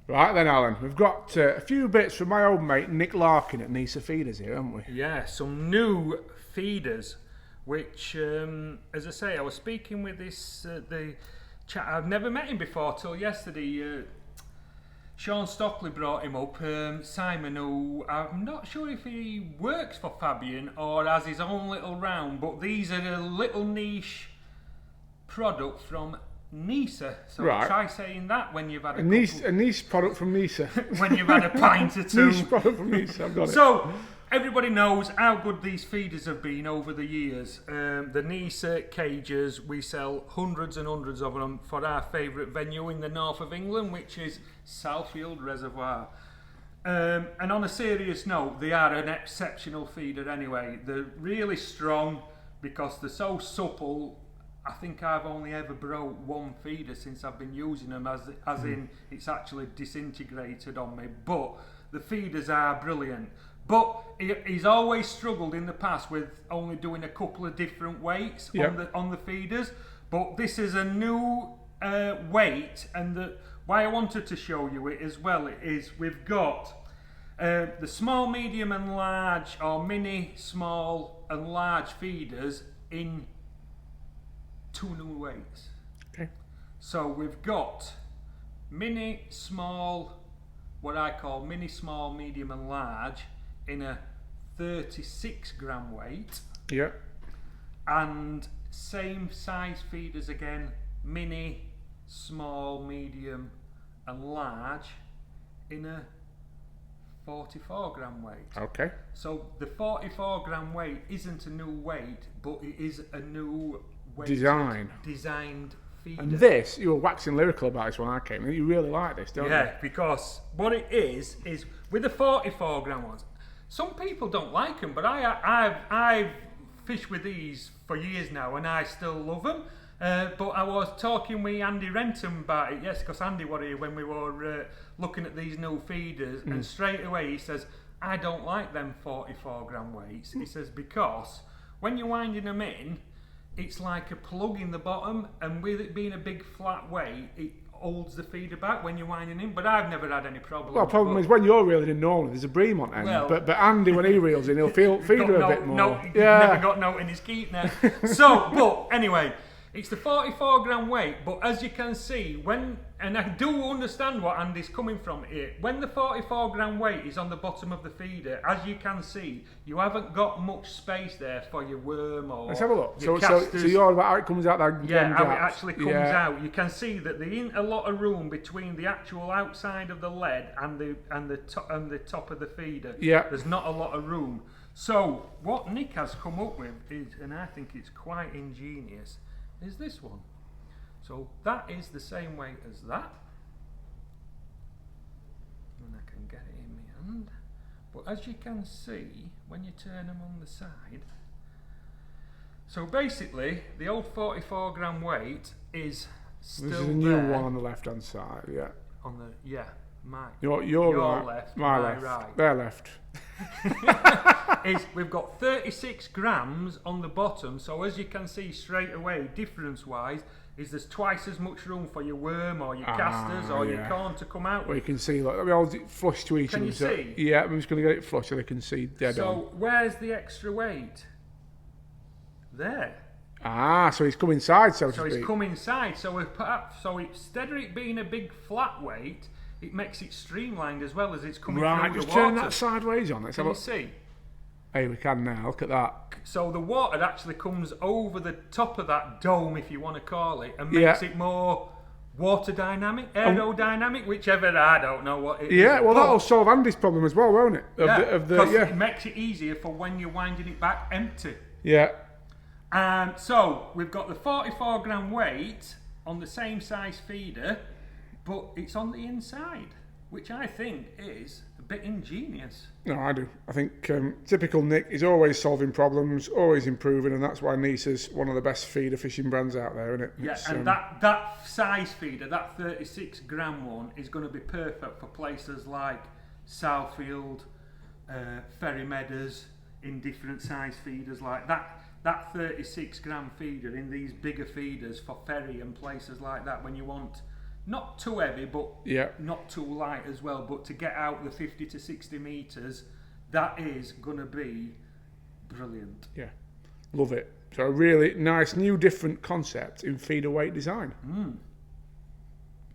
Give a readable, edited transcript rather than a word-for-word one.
Right then, Alan, we've got a few bits from my old mate Nick Larkin at Nisa Feeders here, haven't we? Yeah, some new feeders, which, as I say, I was speaking with this the chat. I've never met him before till yesterday. Sean Stockley brought him up. Simon, who I'm not sure if he works for Fabian or has his own little round, but these are a little niche product from Nisa. So Right. Try saying that when you've had A niche product from Nisa. when you've had a pint or two. Niche product from Nisa, I've got it. So, everybody knows how good these feeders have been over the years. The Nisa cages, we sell hundreds and hundreds of them for our favourite venue in the north of England, which is Southfield Reservoir. And on a serious note, they are an exceptional feeder anyway. They're really strong because they're so supple. I think I've only ever broke one feeder since I've been using them, as in it's actually disintegrated on me. But the feeders are brilliant. But he's always struggled in the past with only doing a couple of different weights on the feeders. But this is a new weight, and why I wanted to show you it as well is we've got the small, medium and large, or mini, small and large feeders in two new weights. Okay. So we've got mini, small, what I call mini, small, medium and large in a 36 gram weight. Yeah. And same size feeders again, mini, small, medium and large in a 44 gram weight. Okay. So the 44 gram weight isn't a new weight, but it is a new weight designed feeder. And this, you were waxing lyrical about this when I came in. You really like this, don't you? Yeah, because what it is with the 44 gram ones, some people don't like them, but I've fished with these for years now and I still love them. But I was talking with Andy Renton about it, yes, because Andy was here when we were looking at these new feeders, and straight away he says, I don't like them 44 gram weights. He says, because when you're winding them in, it's like a plug in the bottom, and with it being a big flat weight, it holds the feeder back when you're winding in. But I've never had any problem. Well, the problem is when you're reeling in normally, there's a bream on end. Well, but Andy, when he reels in, he'll feed her a bit more. No, never got no in his keep now. So, but anyway, it's the 44 gram weight. But as you can see, and I do understand what Andy's coming from here. When the 44 gram weight is on the bottom of the feeder, as you can see, you haven't got much space there for your worm or let's have a look. your So casters. you're about how it comes out that Yeah, how it gaps. actually comes out. You can see that there isn't a lot of room between the actual outside of the lead and the top of the feeder. Yeah. There's not a lot of room. So what Nick has come up with is, and I think it's quite ingenious, is this one. So that is the same weight as that. And I can get it in my hand. But as you can see, when you turn them on the side, so basically the old 44 gram weight is still There's a new one on the left hand side, yeah. On the Your right, left, my left, right. their left. We've got 36 grams on the bottom, so as you can see straight away, difference wise, is there's twice as much room for your worm or your casters or your corn to come out Well, you with. can see, like, we all flush to each Can other. you so, see? yeah, I'm just going to get it flush so they can see dead So on. where's the extra weight? There. So he's come inside, so to So speak. it's come inside. So instead of it being a big flat weight, it makes it streamlined as well as it's coming Right, through just the water. turn that sideways on. Let's Can have you a see? Hey, we can now. Look at that. So the water actually comes over the top of that dome, if you want to call it, and makes it more water dynamic, aerodynamic, whichever, I don't know what it is. Yeah, well, that'll solve Andy's problem as well, won't it? Because it makes it easier for when you're winding it back empty. Yeah. So we've got the 44 gram weight on the same size feeder, but it's on the inside, which I think is a bit ingenious. No, I do. I think typical Nick is always solving problems, always improving, and that's why Nisa's one of the best feeder fishing brands out there, isn't it? Yeah, It's, and that size feeder, that 36 gram one, is going to be perfect for places like Southfield, Ferry Meadows, in different size feeders like that. That 36 gram feeder in these bigger feeders for ferry and places like that, when you want not too heavy, but Yeah. not too light as well. But to get out the 50 to 60 metres, that is going to be brilliant. Yeah. Love it. So a really nice, new, different concept in feeder weight design.